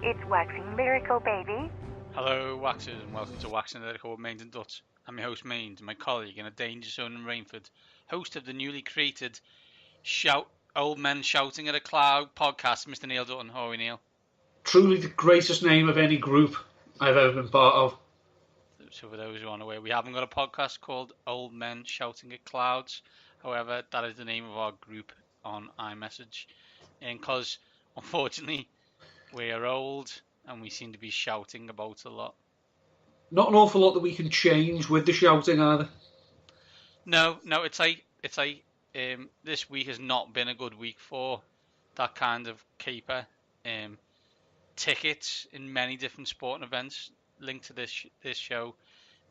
It's Waxing Lyrical BABY. Hello, Waxers, and welcome to Waxing Lyrical with Mains and Dutch. I'm your host, Mains, my colleague in a danger zone in Rainford, host of the newly created Old Men Shouting at a Cloud podcast, Mr. Neil Dutton. How are we, Neil? Truly the greatest name of any group I've ever been part of. So for those who aren't aware, we haven't got a podcast called Old Men Shouting at Clouds. However, that is the name of our group on iMessage. And because, unfortunately, we are old and we seem to be shouting about a lot. Not an awful lot that we can change with the shouting either. No, it's like this week has not been a good week for that kind of caper. Tickets in many different sporting events linked to this show.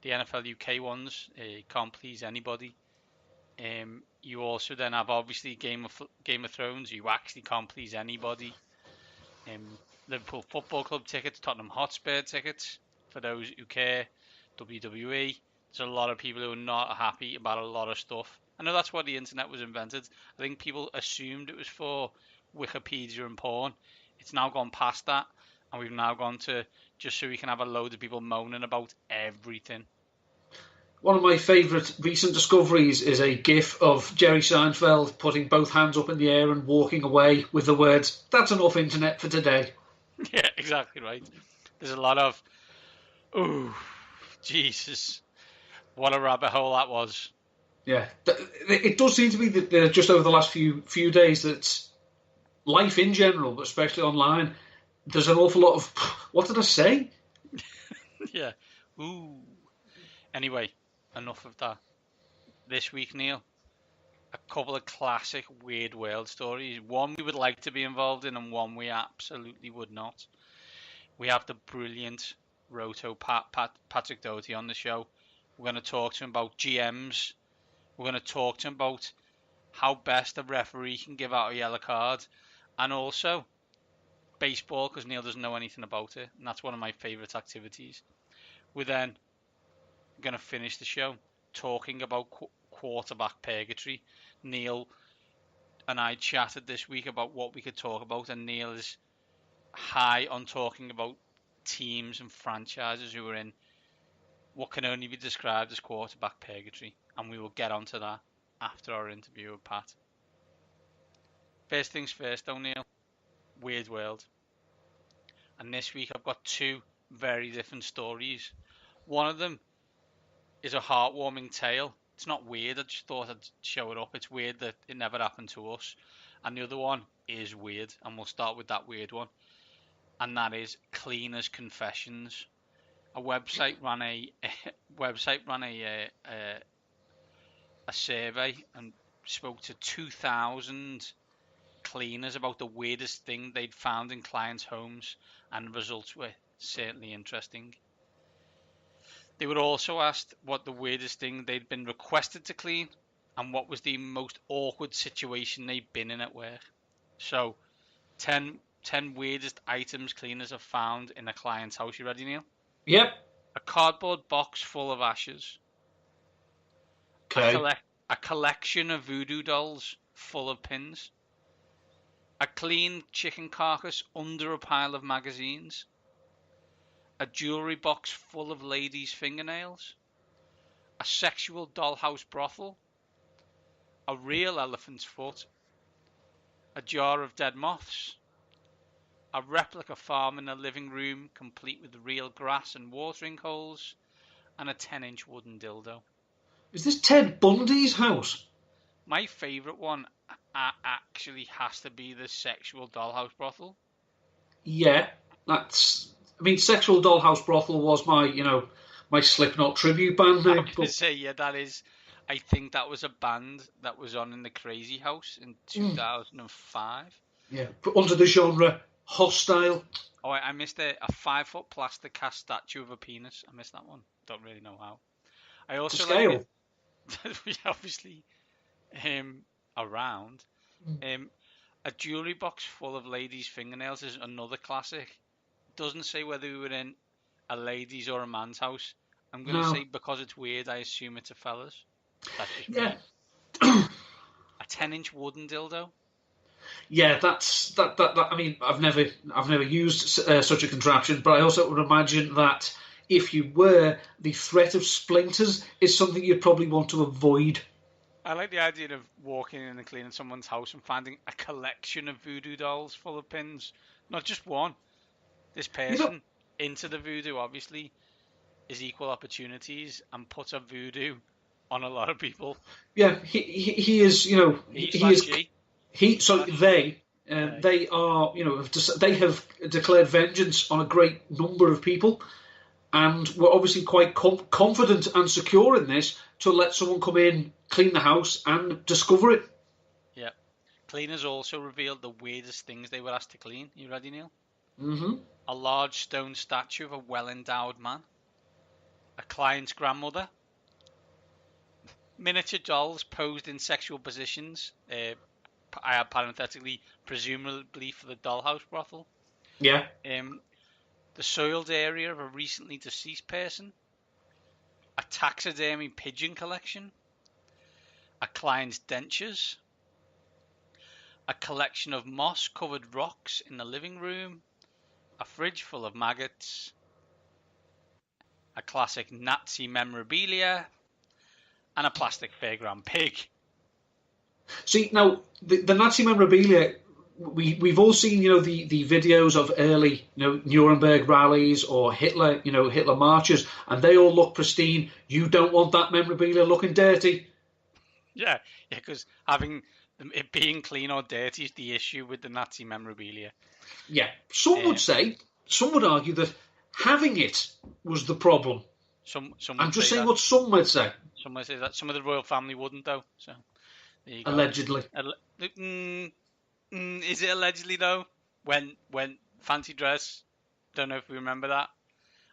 The NFL UK ones can't please anybody. You also then have obviously Game of Thrones. You actually can't please anybody. Liverpool Football Club tickets, Tottenham Hotspur tickets for those who care. WWE. There's a lot of people who are not happy about a lot of stuff. I know that's why the internet was invented. I think people assumed it was for Wikipedia and porn. It's now gone past that, and we've now gone to just so we can have a load of people moaning about everything. One of my favourite recent discoveries is a gif of Jerry Seinfeld putting both hands up in the air and walking away with the words, "That's enough internet for today." Yeah, exactly right. There's a lot of, ooh, Jesus, what a rabbit hole that was. Yeah, it does seem to be that just over the last few days that life in general, but especially online, there's an awful lot of, what did I say? Yeah, ooh. Anyway, enough of that. This week, Neil, a couple of classic weird world stories. One we would like to be involved in and one we absolutely would not. We have the brilliant Patrick Daugherty on the show. We're going to talk to him about GMs. We're going to talk to him about how best a referee can give out a yellow card. And also baseball, because Neil doesn't know anything about it. And that's one of my favourite activities. We're then going to finish the show talking about quarterback purgatory. Neil and I chatted this week about what we could talk about, and Neil is high on talking about teams and franchises who are in what can only be described as quarterback purgatory, and we will get onto that after our interview with Pat. First things first, O'Neill, weird world. And this week I've got two very different stories. One of them is a heartwarming tale. It's not weird, I just thought I'd show it up. It's weird that it never happened to us. And the other one is weird, and we'll start with that weird one. And that is Cleaners Confessions. A website ran a survey and spoke to 2,000 cleaners about the weirdest thing they'd found in clients' homes, and the results were certainly interesting. They were also asked what the weirdest thing they'd been requested to clean and what was the most awkward situation they'd been in at work. So, 10 weirdest items cleaners have found in a client's house. You ready, Neil? Yep. A cardboard box full of ashes. Okay. A collection of voodoo dolls full of pins. A clean chicken carcass under a pile of magazines. A jewellery box full of ladies' fingernails. A sexual dollhouse brothel. A real elephant's foot. A jar of dead moths. A replica farm in a living room complete with real grass and watering holes. And a 10-inch wooden dildo. Is this Ted Bundy's house? My favourite one actually has to be the sexual dollhouse brothel. Yeah, Sexual Dollhouse Brothel was my Slipknot tribute band name. I was going to say, yeah, that is. I think that was a band that was on in the Crazy House in 2005. Yeah, but under the genre hostile. Oh, I missed a 5-foot plastic cast statue of a penis. I missed that one. Don't really know how. I also to scale. Obviously, around. A jewellery box full of ladies' fingernails is another classic. Doesn't say whether we were in a lady's or a man's house. I'm going to say because it's weird, I assume it's a fella's. That's just me. A 10-inch wooden dildo. Yeah, that. I mean, I've never used such a contraption, but I also would imagine that if you were, the threat of splinters is something you'd probably want to avoid. I like the idea of walking in and cleaning someone's house and finding a collection of voodoo dolls full of pins. Not just one. This You know, person into the voodoo, obviously, is equal opportunities and puts a voodoo on a lot of people. yeah, he is. You know, He he slash is. G. So they are. You know, they have declared vengeance on a great number of people, and we're obviously quite confident and secure in this to let someone come in, clean the house, and discover it. Yeah. Cleaners also revealed the weirdest things they were asked to clean. You ready, Neil? Hmm. A large stone statue of a well-endowed man. A client's grandmother. Miniature dolls posed in sexual positions. I add parenthetically, presumably for the dollhouse brothel. Yeah. The soiled area of a recently deceased person. A taxidermy pigeon collection. A client's dentures. A collection of moss-covered rocks in the living room. A fridge full of maggots. A classic Nazi memorabilia. And a plastic fairground pig. See, now the Nazi memorabilia, we've all seen, the videos of early, Nuremberg rallies or Hitler marches, and they all look pristine. You don't want that memorabilia looking dirty. Yeah, because having it being clean or dirty is the issue with the Nazi memorabilia. Yeah, some would argue that having it was the problem. Some I'm just saying that. what some would say. Some might say that. Some of the royal family wouldn't, though. So there you go. Allegedly. Is it allegedly though? When fancy dress? Don't know if we remember that.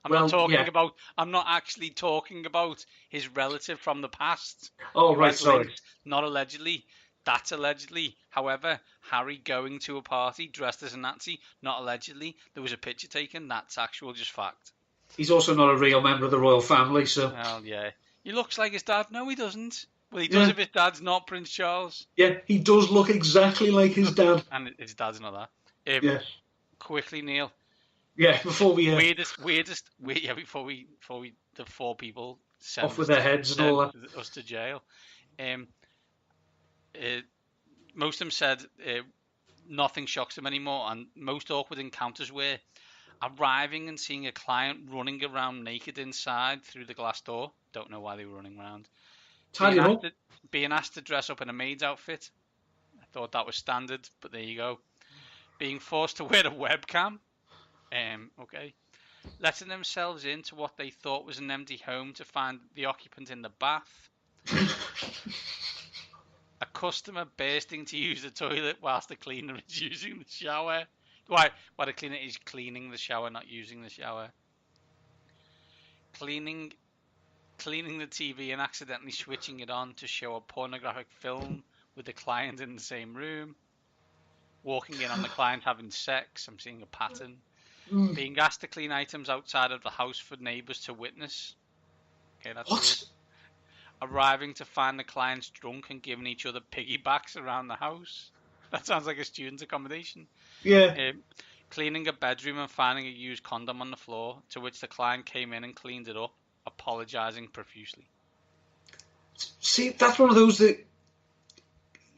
I'm not actually talking about his relative from the past. Oh, right, sorry. Not allegedly. That's allegedly. However, Harry going to a party dressed as a Nazi, not allegedly. There was a picture taken. That's actual, just fact. He's also not a real member of the royal family, so. Well, yeah. He looks like his dad. No, he doesn't. Well, he does if his dad's not Prince Charles. Yeah, he does look exactly like his dad. And his dad's not that. Yeah. Quickly, Neil. Yeah, before we before we the four people send off with their heads and all that, us to jail. Most of them said nothing shocks them anymore, and most awkward encounters were arriving and seeing a client running around naked inside through the glass door. Don't know why they were running around. Being asked to dress up in a maid's outfit. I thought that was standard, but there you go. Being forced to wear a webcam. Okay. Letting themselves into what they thought was an empty home to find the occupant in the bath. A customer bursting to use the toilet whilst the cleaner is using the shower. Why the cleaner is cleaning the shower, not using the shower. Cleaning the TV and accidentally switching it on to show a pornographic film with the client in the same room. Walking in on the client having sex. I'm seeing a pattern. Being asked to clean items outside of the house for neighbours to witness. Okay, that's what? Weird. Arriving to find the clients drunk and giving each other piggybacks around the house. That sounds like a student accommodation. Yeah. Cleaning a bedroom and finding a used condom on the floor, to which the client came in and cleaned it up, apologising profusely. See, that's one of those that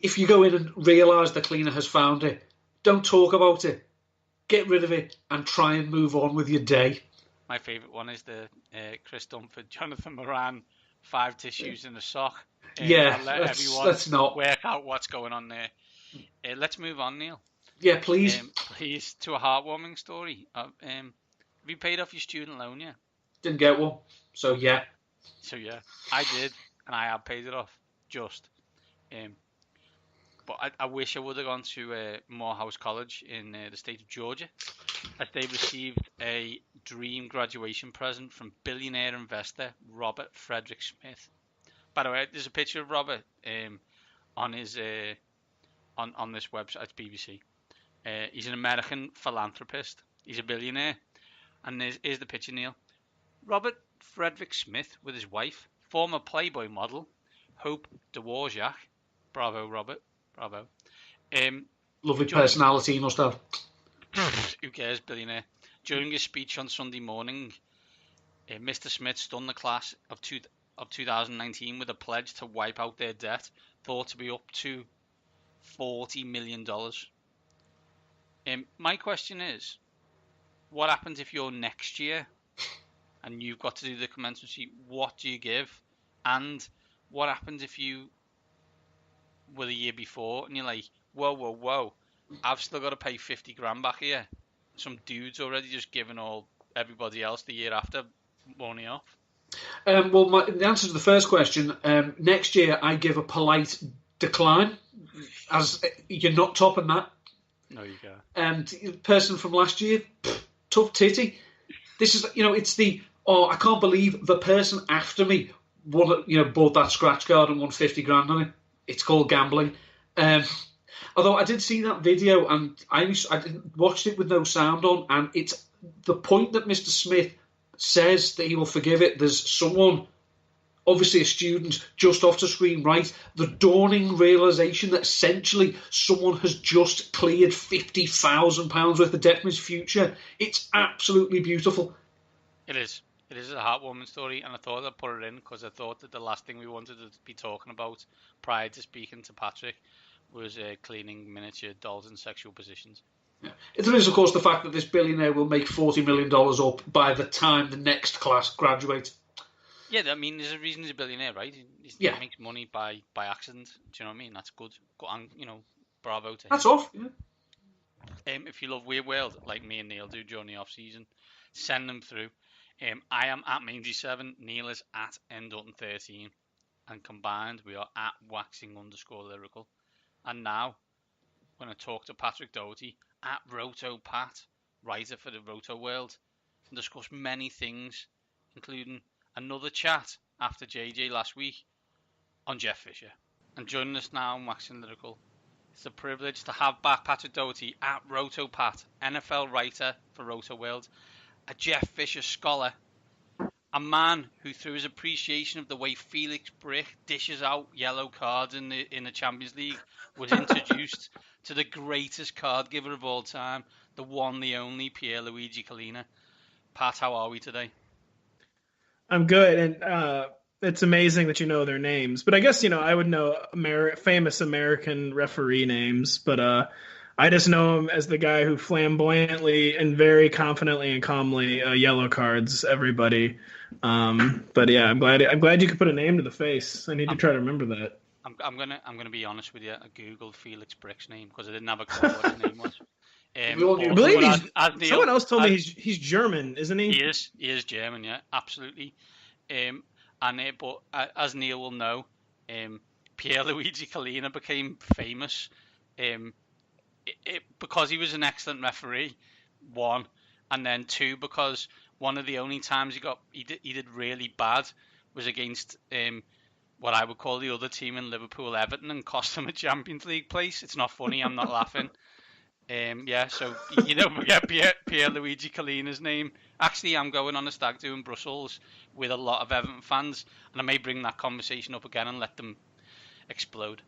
if you go in and realise the cleaner has found it, don't talk about it. Get rid of it and try and move on with your day. My favourite one is the Chris Dunford, Jonathan Moran, 5 tissues in a sock. Let's not work out what's going on there. Let's move on, Neil. Yeah, please. Please, to a heartwarming story. Have you paid off your student loan yet? Didn't get one, so yeah. I did, and I have paid it off, just. But I wish I would have gone to Morehouse College in the state of Georgia, as they received a dream graduation present from billionaire investor Robert Frederick Smith. By the way, there's a picture of Robert on his on this website. It's BBC. He's an American philanthropist. He's a billionaire, and here's the picture, Neil. Robert Frederick Smith with his wife, former Playboy model Hope Dvorak. Bravo, Robert. Bravo. Lovely personality he must have. Who cares, billionaire? During his speech on Sunday morning, Mr. Smith stunned the class of 2019 with a pledge to wipe out their debt, thought to be up to $40 million. My question is, what happens if you're next year and you've got to do the commensurate? What do you give? And what happens if you were the year before and you're like, whoa, I've still got to pay 50 grand back here. Some dude's already just given everybody else the year after money off. Well, the answer to the first question, next year I give a polite decline, as you're not topping that. No, you can't. And person from last year, tough titty. This is, it's I can't believe the person after me bought that scratch card and won 50 grand on it. It's called gambling. Although I did see that video and I watched it with no sound on, and it's the point that Mr. Smith says that he will forgive it. There's someone, obviously a student, just off the screen right. The dawning realisation that essentially someone has just cleared £50,000 worth of debt from his future. It's absolutely beautiful. It is. It is a heartwarming story, and I thought I'd put it in because I thought that the last thing we wanted to be talking about prior to speaking to Patrick was cleaning miniature dolls in sexual positions. Yeah. There is, of course, the fact that this billionaire will make $40 million up by the time the next class graduates. Yeah, I mean, there's a reason he's a billionaire, right? He makes money by accident. Do you know what I mean? That's good. And, bravo to him. That's off. Yeah. If you love Weird World, like me and Neil do during the off-season, send them through. I am at Mangy7, Neil is at N13, and combined we are at Waxing_Lyrical. And now, when I talk to Patrick Daugherty, at RotoPat, writer for the Roto World, and discuss many things, including another chat after JJ last week on Jeff Fisher. And joining us now on Waxing Lyrical, it's a privilege to have back Patrick Daugherty at RotoPat, NFL writer for Roto World, a Jeff Fisher scholar, a man who, through his appreciation of the way Felix Brick dishes out yellow cards in the Champions League, was introduced to the greatest card giver of all time, the one, the only Pierluigi Collina. Pat, how are we today? I'm good, and it's amazing that you know their names. But I guess, I would know famous American referee names, but I just know him as the guy who flamboyantly and very confidently and calmly yellow cards everybody. But yeah, I'm glad you could put a name to the face. I need to try to remember that. I'm gonna be honest with you. I googled Felix Brick's name because I didn't have a clue what his name was. I believe someone else told me he's German, isn't he? He is German, yeah, absolutely. But as Neil will know, Pierluigi Collina became famous because he was an excellent referee, one, and then two, because one of the only times he did really bad was against what I would call the other team in Liverpool, Everton, and cost them a Champions League place. It's not funny, I'm not laughing. So forget Pierluigi Collina's name. Actually, I'm going on a stag do in Brussels with a lot of Everton fans, and I may bring that conversation up again and let them explode.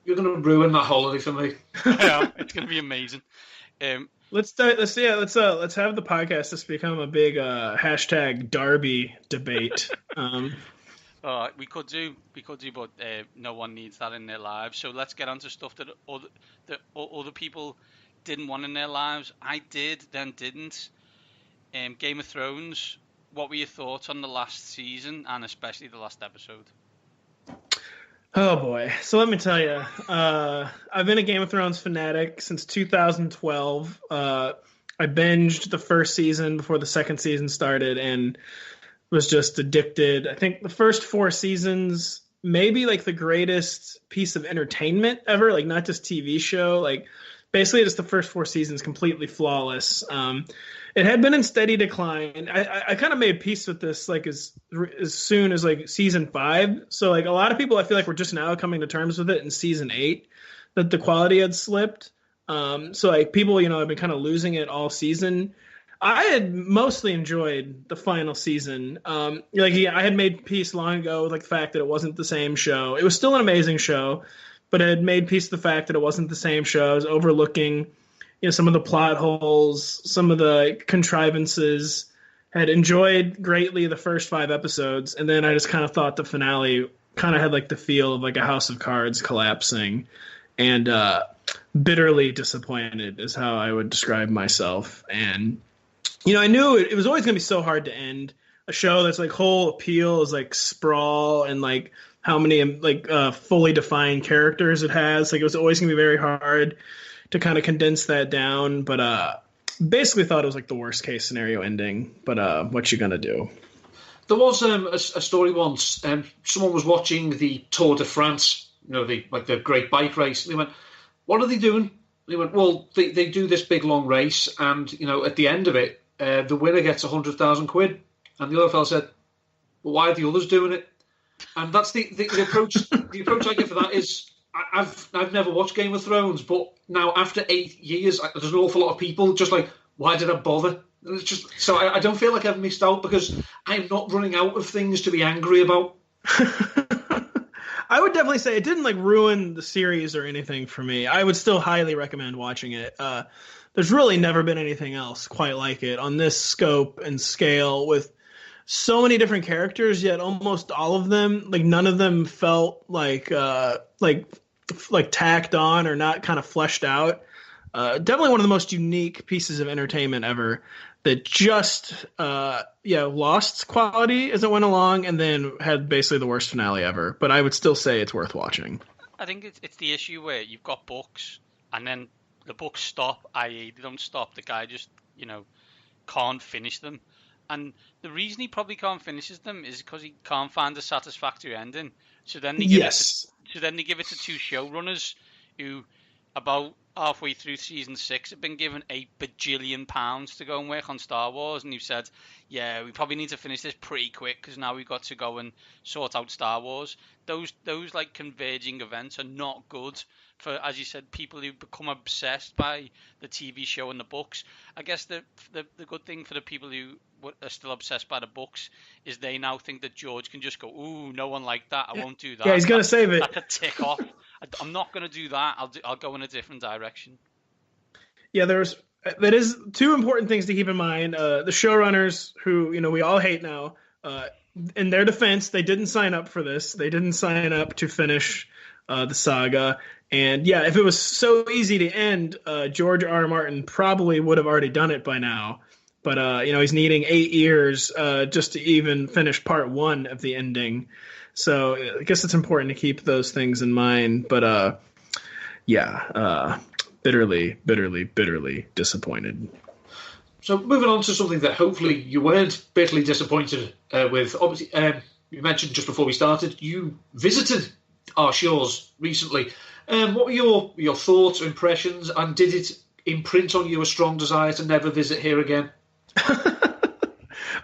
You're going to ruin that holiday for me. Yeah, it's going to be amazing. Let's have the podcast just become a big hashtag Derby debate. We could do, but no one needs that in their lives. So let's get on to stuff that other people didn't want in their lives. I did, then didn't. Game of Thrones. What were your thoughts on the last season and especially the last episode? Oh boy! So let me tell you, I've been a Game of Thrones fanatic since 2012. I binged the first season before the second season started and was just addicted. I think the first 4 seasons, maybe like the greatest piece of entertainment ever, like not just TV show, like basically just the first 4 seasons completely flawless. It had been in steady decline. I kind of made peace with this like as soon as like season 5. So like a lot of people I feel like were just now coming to terms with it in season 8 that the quality had slipped. So like people, have been kind of losing it all season. I had mostly enjoyed the final season. I had made peace long ago with like the fact that it wasn't the same show. It was still an amazing show, but it had made peace with the fact that it wasn't the same show. I was overlooking, some of the plot holes, some of the contrivances. Had enjoyed greatly the first 5 episodes, and then I just kind of thought the finale kind of had like the feel of like a House of Cards collapsing, and bitterly disappointed is how I would describe myself. And I knew it was always going to be so hard to end a show that's like whole appeal is like sprawl and like how many like fully defined characters it has. Like it was always going to be very hard to kind of condense that down, but basically thought it was like the worst case scenario ending, but what you gonna do? There was a story once. Someone was watching the Tour de France, the great bike race. And they went, "What are they doing?" They went, "Well, they do this big long race, and at the end of it, the winner gets 100,000 quid." And the other fellow said, "Well, why are the others doing it?" And that's the approach. The approach I get for that is, I've never watched Game of Thrones, but now after 8 years, there's an awful lot of people just like, why did I bother? And it's just so I don't feel like I've missed out because I'm not running out of things to be angry about. I would definitely say it didn't like ruin the series or anything for me. I would still highly recommend watching it. There's really never been anything else quite like it on this scope and scale with so many different characters, yet almost all of them, like none of them felt like tacked on or not kind of fleshed out. Definitely one of the most unique pieces of entertainment ever that just lost quality as it went along and then had basically the worst finale ever. But I would still say it's worth watching. I think it's the issue where you've got books and then the books stop, i.e. they don't stop. The guy just, can't finish them. And the reason he probably can't finish them is because he can't find a satisfactory ending. So then they give it to 2 showrunners who, about halfway through season 6, have been given £8 bajillion to go and work on Star Wars, and you've said, "Yeah, we probably need to finish this pretty quick because now we've got to go and sort out Star Wars." Those like converging events are not good for, as you said, people who become obsessed by the TV show and the books. I guess the good thing for the people who are still obsessed by the books is they now think that George can just go, "Ooh, no one liked that. I won't do that." Yeah, he's gonna save it. That's a tick off. I'm not going to do that. I'll go in a different direction. Yeah, that is 2 important things to keep in mind. The showrunners, who we all hate now, in their defense, they didn't sign up for this. They didn't sign up to finish the saga. And yeah, if it was so easy to end, George R. R. Martin probably would have already done it by now. But he's needing 8 years just to even finish part 1 of the ending. So I guess it's important to keep those things in mind. But bitterly, bitterly, bitterly disappointed. So moving on to something that hopefully you weren't bitterly disappointed with. Obviously, you mentioned just before we started, you visited our shores recently. What were your thoughts, impressions, and did it imprint on you a strong desire to never visit here again?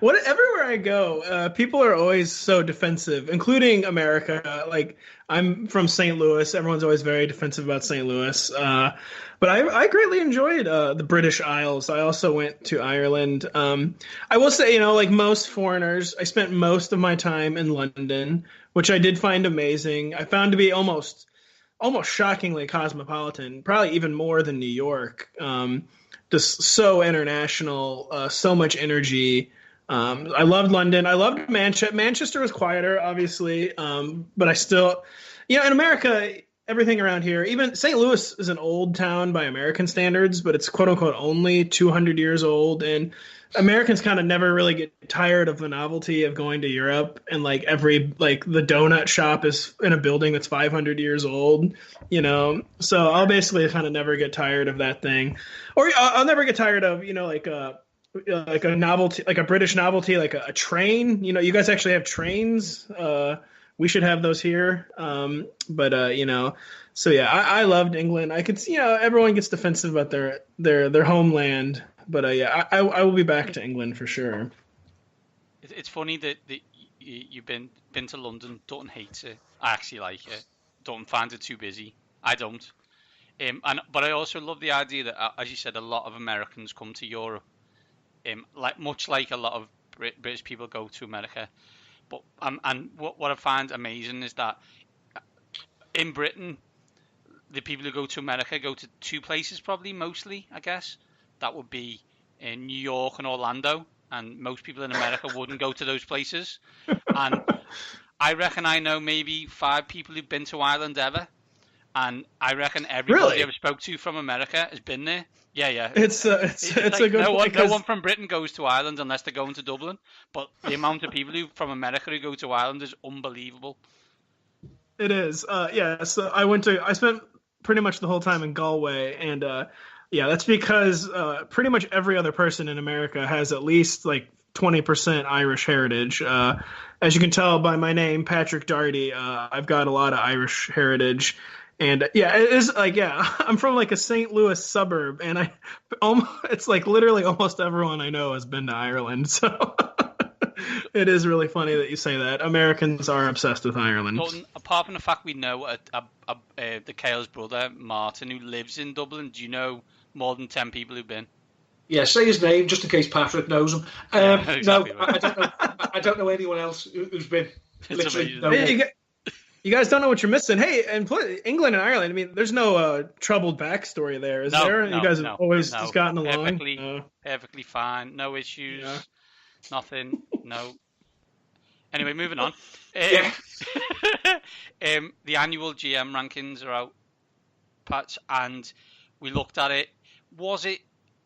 Everywhere I go, people are always so defensive, including America. Like, I'm from St. Louis. Everyone's always very defensive about St. Louis. But I greatly enjoyed the British Isles. I also went to Ireland. I will say, like most foreigners, I spent most of my time in London, which I did find amazing. I found to be almost shockingly cosmopolitan, probably even more than New York. Just so international, so much energy. I loved London. I loved Manchester. Manchester was quieter, obviously, but I still, in America, everything around here, even St. Louis is an old town by American standards, but it's quote unquote only 200 years old. And Americans kind of never really get tired of the novelty of going to Europe, and the donut shop is in a building that's 500 years old, So I'll basically kind of never get tired of that thing, or I'll never get tired of like a novelty, like a British novelty, like a train. You guys actually have trains. We should have those here. So yeah, I loved England. I could see, everyone gets defensive about their homeland, but I will be back to England for sure. It's funny that you've been to London. Dalton hates it. I actually like it. Dalton finds it too busy. I don't. But I also love the idea that, as you said, a lot of Americans come to Europe. Much like a lot of British people go to America. But and what I find amazing is that in Britain, the people who go to America go to two places, probably mostly, I guess. That would be in New York and Orlando, and most people in America wouldn't go to those places. And I reckon I know maybe 5 people who've been to Ireland ever, and I reckon everybody I ever spoke to from America has been there. Yeah. It's like a good no one from Britain goes to Ireland unless they're going to Dublin. But the amount of people from America who go to Ireland is unbelievable. It is. So I spent pretty much the whole time in Galway, and that's because pretty much every other person in America has at least like 20% Irish heritage. As you can tell by my name, Patrick Daugherty, I've got a lot of Irish heritage. And it is like, I'm from like a St. Louis suburb, and it's like literally almost everyone I know has been to Ireland. So it is really funny that you say that. Americans are obsessed with Ireland. Dalton, apart from the fact we know the Cale's brother, Martin, who lives in Dublin, do you know more than 10 people who've been? Yeah, say his name just in case Patrick knows him. Exactly no, right. I don't know anyone else who's been. Literally, no you guys don't know what you're missing. Hey, and England and Ireland, I mean, there's no troubled backstory there, is there? You guys have always just gotten along? Perfectly fine. No issues. Yeah. Nothing. No. Anyway, moving on. The annual GM rankings are out, Pat, and we looked at it. Was it,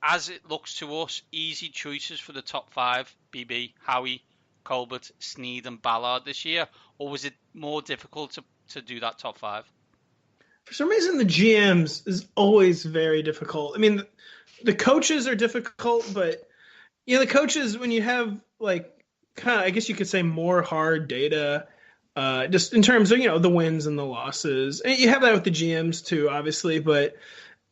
as it looks to us, easy choices for the top 5, BB, Howie, Colbert, Sneed and Ballard this year, or was it more difficult to do that top 5? For some reason, the GMs is always very difficult. I mean, the coaches are difficult, but the coaches, when you have like kind of, I guess you could say, more hard data, just in terms of the wins and the losses, and you have that with the GMs too, obviously, but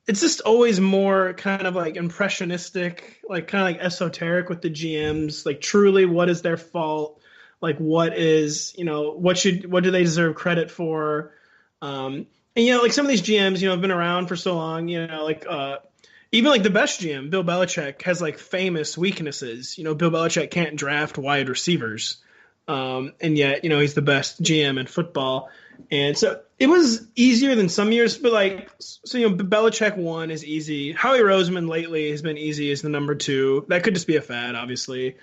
it's just always more kind of like impressionistic, like kind of like esoteric with the GMs. Like, truly, what is their fault? Like, what is, what do they deserve credit for? And like some of these GMs, have been around for so long. Even like the best GM, Bill Belichick, has like famous weaknesses. Bill Belichick can't draft wide receivers, and yet he's the best GM in football. And so it was easier than some years, but Belichick 1 is easy. Howie Roseman lately has been easy as the number 2. That could just be a fad, obviously.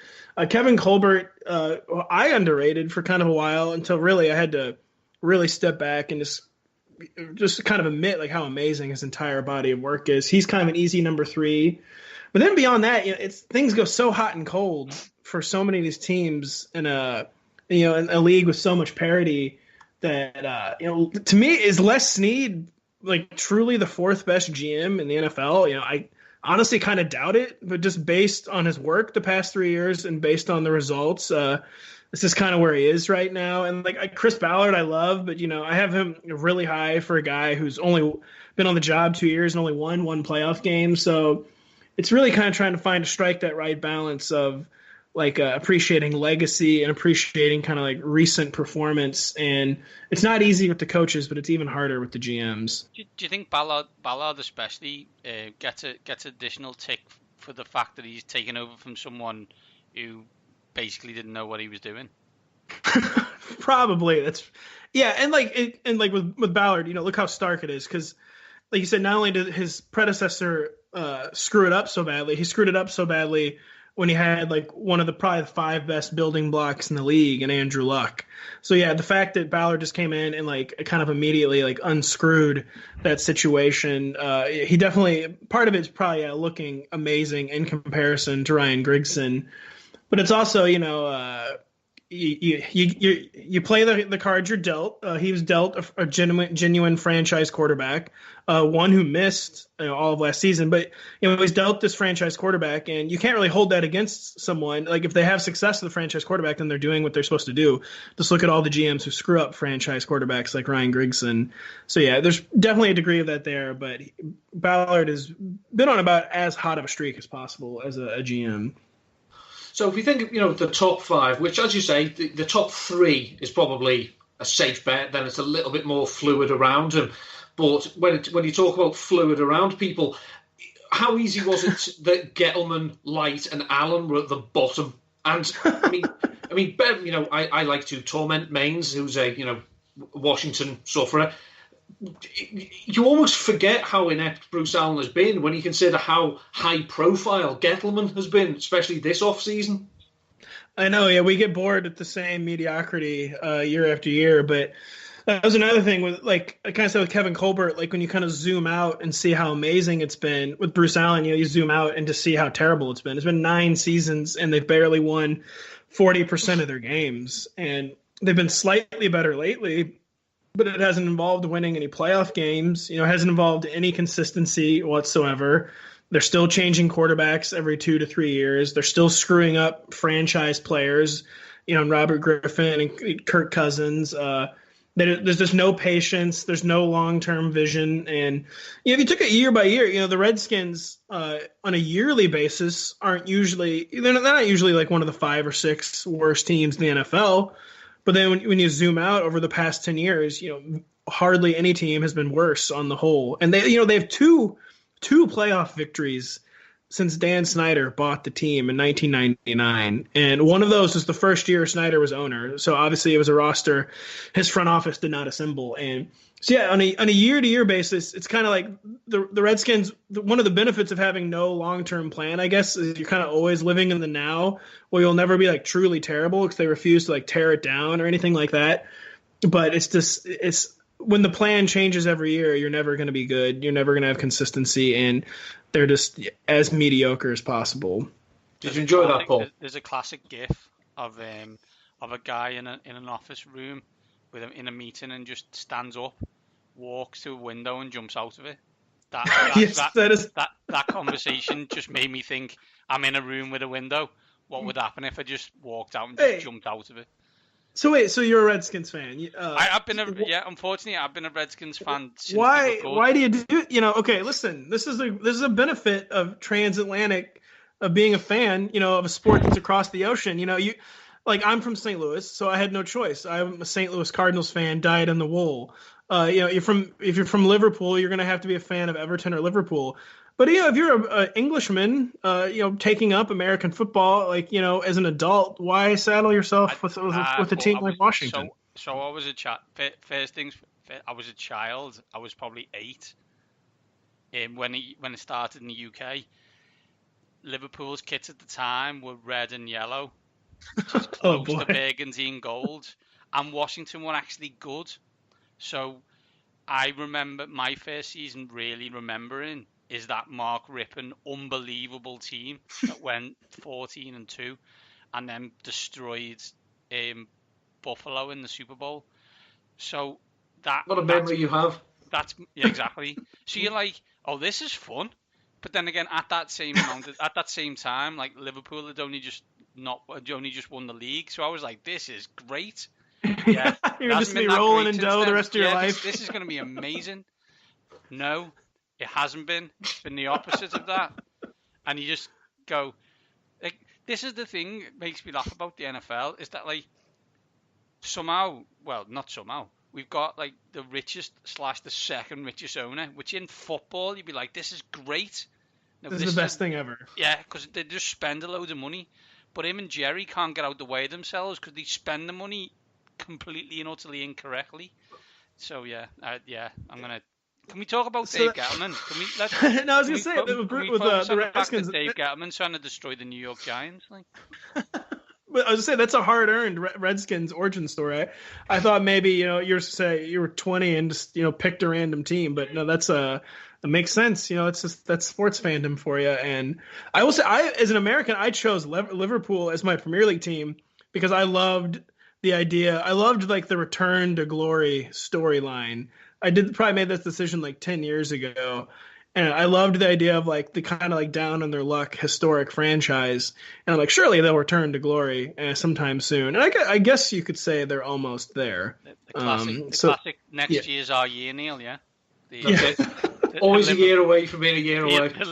Kevin Colbert, I underrated for kind of a while until really I had to really step back and just kind of admit like how amazing his entire body of work is. He's kind of an easy number 3. But then beyond that, things go so hot and cold for so many of these teams in a league with so much parity. That to me, is Les Snead like truly the 4th best GM in the NFL? I honestly kind of doubt it, but just based on his work the past 3 years and based on the results, this is kind of where he is right now. And like Chris Ballard, I love, but I have him really high for a guy who's only been on the job 2 years and only won 1 playoff game. So it's really kind of trying to strike that right balance of like appreciating legacy and appreciating kind of like recent performance. And it's not easy with the coaches, but it's even harder with the GMs. Do you think Ballard especially gets additional tick for the fact that he's taken over from someone who basically didn't know what he was doing? Probably. And with Ballard, look how stark it is, because like you said, not only did his predecessor screw it up so badly, he screwed it up so badly when he had like one of probably the 5 best building blocks in the league in Andrew Luck. So the fact that Ballard just came in and like kind of immediately like unscrewed that situation, he definitely, part of it's probably looking amazing in comparison to Ryan Grigson, but it's also you play the cards you're dealt. He was dealt a genuine franchise quarterback, one who missed all of last season, but he's dealt this franchise quarterback, and you can't really hold that against someone. Like, if they have success with the franchise quarterback, then they're doing what they're supposed to do. Just look at all the GMs who screw up franchise quarterbacks like Ryan Grigson. So there's definitely a degree of that there, but Ballard has been on about as hot of a streak as possible as a GM. So if we think of, the top 5, which, as you say, the top 3 is probably a safe bet, then it's a little bit more fluid around him. But when you talk about fluid around people, how easy was it that Gettleman, Light and Allen were at the bottom? And, I like to torment Maines, who's a, Washington sufferer. you almost forget how inept Bruce Allen has been when you consider how high profile Gettleman has been, especially this off season. I know, yeah, we get bored at the same mediocrity year after year, but that was another thing with, like, I kind of said with Kevin Colbert, like when you kind of zoom out and see how amazing it's been with Bruce Allen, you zoom out and just see how terrible it's been. It's been 9 seasons and they've barely won 40% of their games, and they've been slightly better lately, but it hasn't involved winning any playoff games. It hasn't involved any consistency whatsoever. They're still changing quarterbacks every 2 to 3 years. They're still screwing up franchise players, and Robert Griffin and Kirk Cousins. There's just no patience. There's no long-term vision. And if you took it year by year, the Redskins on a yearly basis they're not usually like one of the 5 or 6 worst teams in the NFL. But then when you zoom out over the past 10 years, hardly any team has been worse on the whole. And they have two playoff victories since Dan Snyder bought the team in 1999. And one of those was the first year Snyder was owner. So obviously it was a roster his front office did not assemble. And so, yeah, on a year-to-year basis, it's kind of like the Redskins, one of the benefits of having no long-term plan, I guess, is you're kind of always living in the now where you'll never be, like, truly terrible because they refuse to, like, tear it down or anything like that. But it's when the plan changes every year, you're never going to be good. You're never going to have consistency, and they're just as mediocre as possible. Did you enjoy that, Paul? There's a classic GIF of a guy in an office room with him in a meeting and just stands up, walks to a window, and jumps out of it. That conversation just made me think, I'm in a room with a window. What would happen if I just walked out and just jumped out of it? So wait, so you're a Redskins fan? Unfortunately, I've been a Redskins fan since. Why do you do it? Okay, listen, this is a benefit of transatlantic, of being a fan, of a sport that's across the ocean. I'm from St. Louis, so I had no choice. I'm a St. Louis Cardinals fan, dyed in the wool. If you're from Liverpool, you're going to have to be a fan of Everton or Liverpool. But if you're an Englishman, taking up American football, as an adult, why saddle yourself with a team like Washington? So I was a child. First things, I was a child. I was probably 8. When it started in the UK, Liverpool's kits at the time were red and yellow, which is close to burgundy and gold. And Washington were actually good. So I remember my first season really remembering is that Mark Rippon unbelievable team that went 14-2 and then destroyed Buffalo in the Super Bowl. So what a memory you have. Exactly. So you're like, oh, this is fun. But then again, at that same time, like Liverpool had only just won the league, so I was like, this is great. Yeah, you're just be rolling in dough the rest of your life. This is going to be amazing. No, it hasn't been. It's been the opposite of that. And you just go, like, this is the thing that makes me laugh about the NFL, is that, like, not somehow, we've got, like, the richest / the second richest owner, which in football, you'd be like, this is great. No, this is the best thing ever. Yeah, because they just spend a load of money. But him and Jerry can't get out the way of themselves because they spend the money completely and utterly incorrectly. So, I'm going to... Can we talk about Dave Gettleman? I was going to say, with the Redskins... Dave Gettleman's trying to destroy the New York Giants. Like. But I was going to say, that's a hard-earned Redskins origin story. I thought maybe, you were 20 and just, picked a random team. But no, that makes sense. That's sports fandom for you. And I will say, as an American, I chose Liverpool as my Premier League team because I loved the idea. I loved, like, the return to glory storyline. I probably made this decision like 10 years ago. And I loved the idea of, like, the kind of, like, down on their luck historic franchise. And I'm like, surely they'll return to glory sometime soon. And I guess you could say they're almost there. The classic next year's our year, Neil, yeah? Always a year away from being a year away. The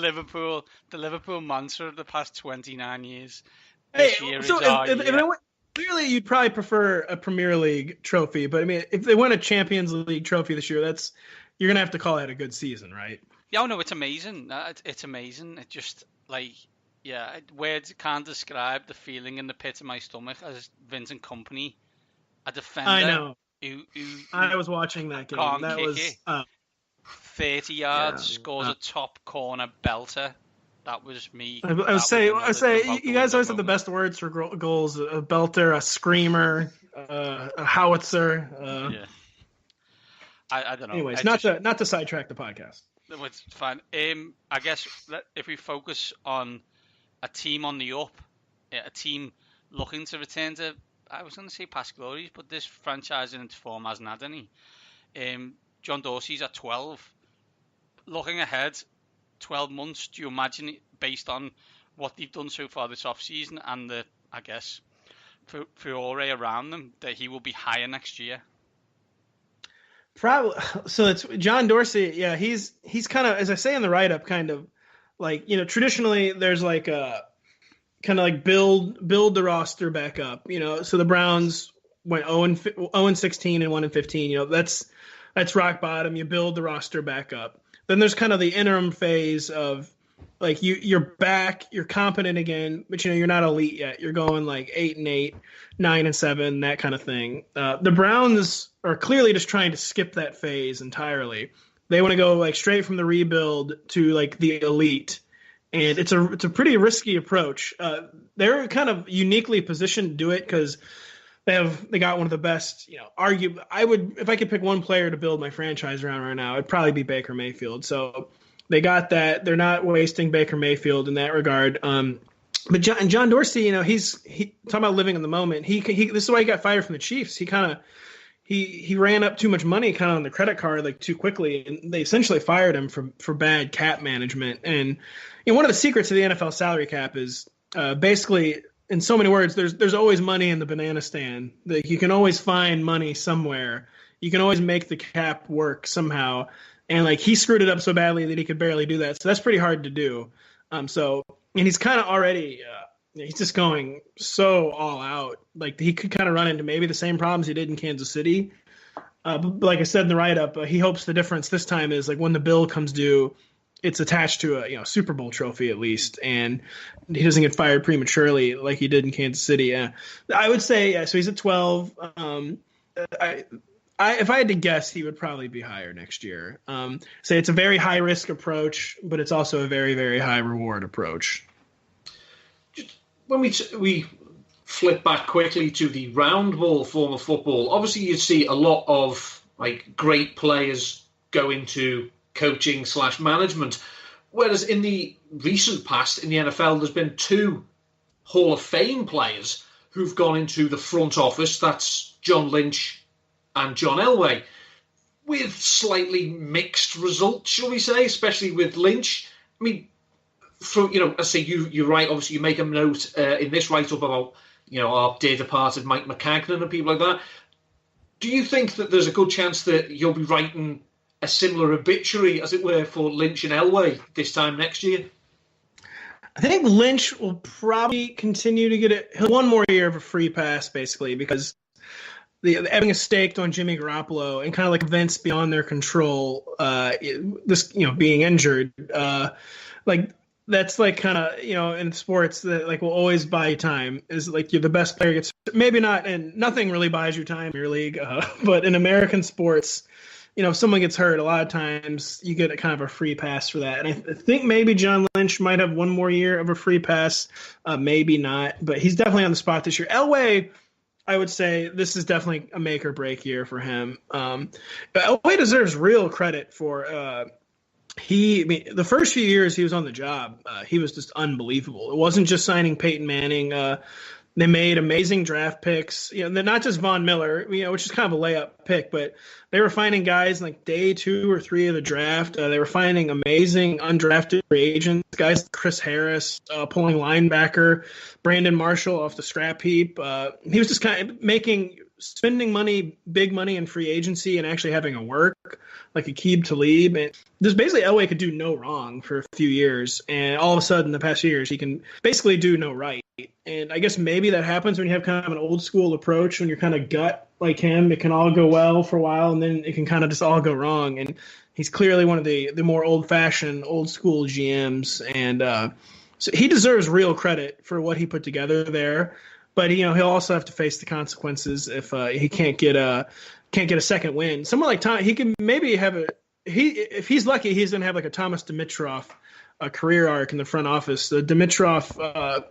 Liverpool mantra of the past 29 years. Clearly, you'd probably prefer a Premier League trophy, but I mean, if they win a Champions League trophy this year, you're gonna have to call that a good season, right? Yeah, no, it's amazing. It's amazing. It just words can't describe the feeling in the pit of my stomach as Vincent Kompany, a defender I was watching that game. Can't That kick was it. 30 yards, scores a top corner belter. That was me. I say, you guys always have the best words for goals: a belter, a screamer, a howitzer. Yeah. I don't know. Anyways, not to sidetrack the podcast. It's fine. I guess if we focus on a team on the up, a team looking to return to, I was going to say past glories, but this franchise in its form hasn't had any. John Dorsey's at 12. Looking ahead, 12 months, do you imagine it, based on what they've done so far this off-season and the, I guess, furore around them, that he will be higher next year? Probably. So it's John Dorsey. Yeah, he's kind of, as I say in the write-up, kind of like, traditionally there's like a kind of like build the roster back up. So the Browns went 0-16 and 1-15. That's rock bottom. You build the roster back up. Then there's kind of the interim phase of like you're back, you're competent again, but you're not elite yet. You're going like 8-8, 9-7, that kind of thing. The Browns are clearly just trying to skip that phase entirely. They want to go like straight from the rebuild to like the elite, and it's a pretty risky approach. They're kind of uniquely positioned to do it because they got one of the best, if I could pick one player to build my franchise around right now, it'd probably be Baker Mayfield. So they got that. They're not wasting Baker Mayfield in that regard. But John Dorsey, he's talking about living in the moment. He this is why he got fired from the Chiefs. He ran up too much money kind of on the credit card like too quickly, and they essentially fired him for bad cap management. And one of the secrets of the NFL salary cap is basically, in so many words, there's always money in the banana stand. Like you can always find money somewhere. You can always make the cap work somehow. And like he screwed it up so badly that he could barely do that. So that's pretty hard to do. And he's kind of already he's just going so all out. Like he could kind of run into maybe the same problems he did in Kansas City. But like I said in the write-up, he hopes the difference this time is like when the bill comes due, it's attached to a Super Bowl trophy at least, and he doesn't get fired prematurely like he did in Kansas City. Yeah, I would say so. He's at 12. If I had to guess, he would probably be higher next year. Say it's a very high risk approach, but it's also a very, very high reward approach. Just when we flip back quickly to the round ball form of football, obviously you see a lot of like great players go into coaching / management, whereas in the recent past in the NFL there's been 2 Hall of Fame players who've gone into the front office. That's John Lynch and John Elway, with slightly mixed results, shall we say, especially with Lynch. I mean, I say you're right, obviously you make a note in this write-up about our dear departed Mike McCagnon and people like that. Do you think that there's a good chance that you'll be writing a similar obituary, as it were, for Lynch and Elway this time next year? I think Lynch will probably continue to get one more year of a free pass, basically, because having a stake on Jimmy Garoppolo and kind of like events beyond their control, being injured, like that's like kind of, in sports that like will always buy you time is like you're the best player gets, maybe not, and nothing really buys you time in your league, but in American sports, if someone gets hurt, a lot of times you get a kind of a free pass for that. And I think maybe John Lynch might have one more year of a free pass, maybe not, but he's definitely on the spot this year. Elway, I would say this is definitely a make or break year for him. But Elway deserves real credit for the first few years he was on the job, he was just unbelievable. It wasn't just signing Peyton Manning. They made amazing draft picks. They're not just Von Miller, which is kind of a layup pick, but they were finding guys like day 2 or 3 of the draft. They were finding amazing undrafted free agents, guys like Chris Harris, pulling linebacker, Brandon Marshall off the scrap heap. He was just kind of spending money, big money in free agency and actually having a work like Aqib Talib. And just basically Elway could do no wrong for a few years. And all of a sudden, the past years, he can basically do no right. And I guess maybe that happens when you have kind of an old school approach, when you're kind of gut like him. It can all go well for a while, and then it can kind of just all go wrong. And he's clearly one of the more old-fashioned, old-school GMs. And so he deserves real credit for what he put together there. but he'll also have to face the consequences if he can't get a second win. Someone like Tom, he can maybe have if he's lucky, he's gonna have like a Thomas Dimitroff career arc in the front office. Dimitroff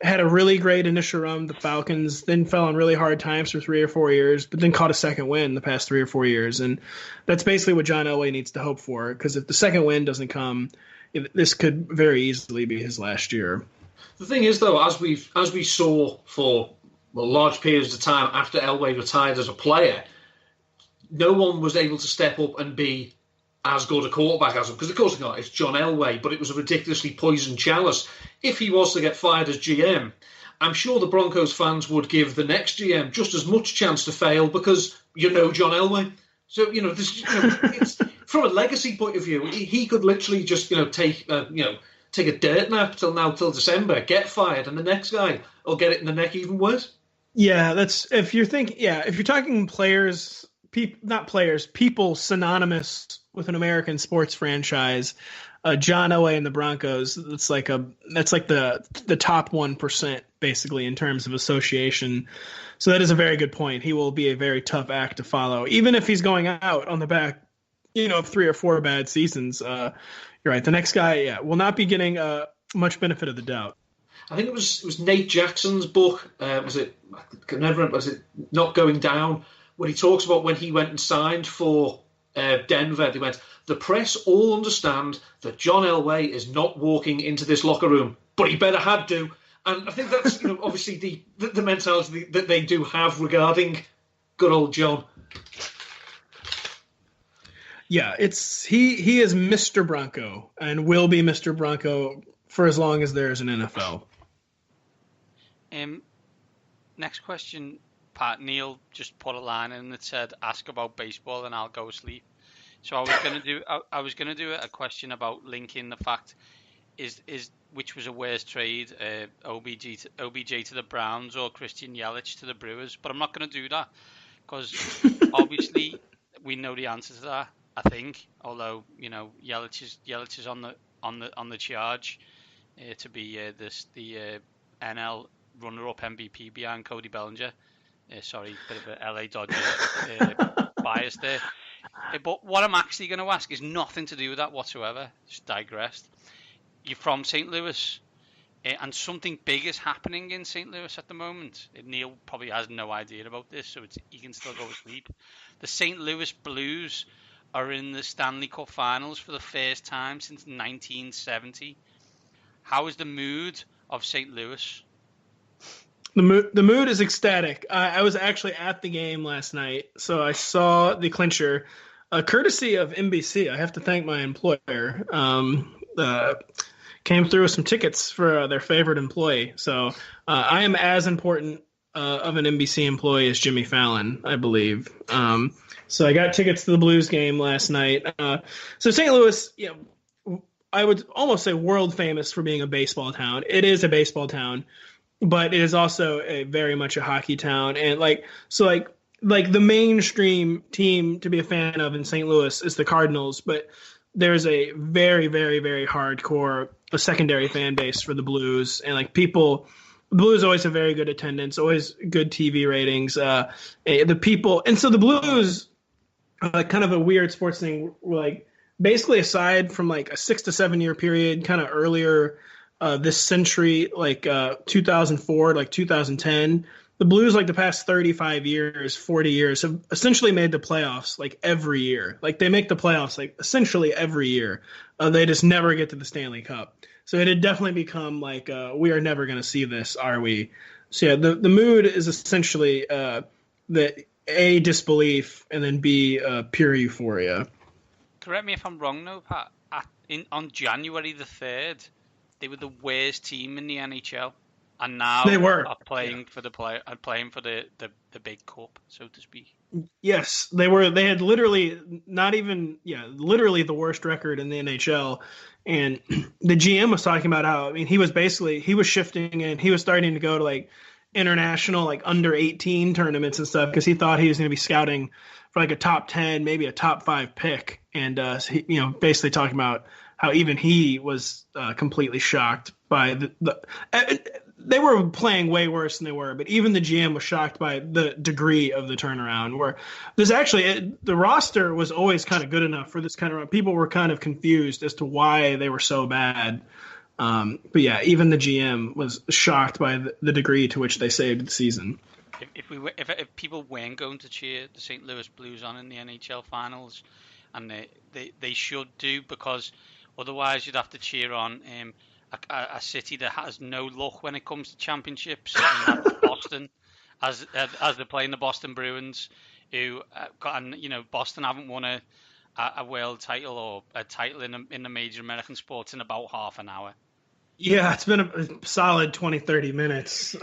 had a really great initial run. The Falcons then fell on really hard times for 3 or 4 years, but then caught a second win the past 3 or 4 years. And that's basically what John Elway needs to hope for, because if the second win doesn't come, this could very easily be his last year. The thing is, though, as we saw for large periods of time after Elway retired as a player, no one was able to step up and be as good a quarterback as him, because of course not, it's John Elway, but it was a ridiculously poisoned chalice. If he was to get fired as GM, I'm sure the Broncos fans would give the next GM just as much chance to fail, because John Elway. So it's, from a legacy point of view, he could literally just take a dirt nap till December, get fired, and the next guy will get it in the neck even worse. Yeah, that's if you're talking players, people synonymous with an American sports franchise, John Elway and the Broncos, that's like the top 1% basically in terms of association. So that is a very good point. He will be a very tough act to follow, even if he's going out on the back, of 3 or 4 bad seasons. You're right. The next guy, will not be getting much benefit of the doubt. I think it was Nate Jackson's book. Was it Not Going Down? When he talks about when he went and signed for Denver, they went, the press all understand that John Elway is not walking into this locker room, but he better had to. And I think that's obviously the mentality that they do have regarding good old John. Yeah, he is Mr. Bronco and will be Mr. Bronco for as long as there is an NFL. Next question. Pat Neal just put a line in that said, "Ask about baseball and I'll go sleep." So I was gonna do a question about linking the fact is which was a worse trade, OBJ to the Browns or Christian Yelich to the Brewers, but I'm not gonna do that because obviously we know the answer to that. I think, although Yelich is on the charge to be the NL runner-up MVP behind Cody Bellinger. Sorry, bit of a LA Dodgers bias there. But what I'm actually going to ask is nothing to do with that whatsoever. Just digressed. You're from St. Louis, and something big is happening in St. Louis at the moment. Neil probably has no idea about this, so he can still go to sleep. The St. Louis Blues are in the Stanley Cup Finals for the first time since 1970. How is the mood of St. Louis? The mood is ecstatic. I was actually at the game last night, so I saw the clincher, courtesy of NBC. I have to thank my employer. Came through with some tickets for their favorite employee. So I am as important of an NBC employee as Jimmy Fallon, I believe. So I got tickets to the Blues game last night. So St. Louis, I would almost say world famous for being a baseball town. It is a baseball town, but it is also very much a hockey town. And like the mainstream team to be a fan of in St. Louis is the Cardinals, but there's a very, very, very hardcore secondary fan base for the Blues. And the Blues always have very good attendance, always good TV ratings. The people, and so the Blues, kind of a weird sports thing, basically aside from a 6 to 7 year period, kind of earlier this century, 2004, 2010, the Blues, the past 35 years, 40 years, have essentially made the playoffs every year. They make the playoffs essentially every year. They just never get to the Stanley Cup. So it had definitely become we are never going to see this, are we? So yeah, the mood is essentially the A, disbelief, and then B, pure euphoria. Correct me if I'm wrong, though, Pat. On January the 3rd, they were the worst team in the NHL, and now they are playing for the big cup, so to speak. Yes, they were. They had literally literally the worst record in the NHL. And the GM was talking about how, he was shifting and he was starting to go to international, under 18 tournaments and stuff, because he thought he was going to be scouting for a top 10, maybe a top 5 pick. And, basically talking about how even he was completely shocked by they were playing way worse than they were, but even the GM was shocked by the degree of the turnaround. Where there's actually the roster was always kind of good enough for this kind of run. People were kind of confused as to why they were so bad. But yeah, even the GM was shocked by the degree to which they saved the season. If people weren't going to cheer the St. Louis Blues on in the NHL finals, and they should do, because otherwise you'd have to cheer on a city that has no luck when it comes to championships, and that's Boston, as they're playing the Boston Bruins, who Boston haven't won a world title or a title in the major American sports in about half an hour. Yeah, it's been a solid 20, 30 minutes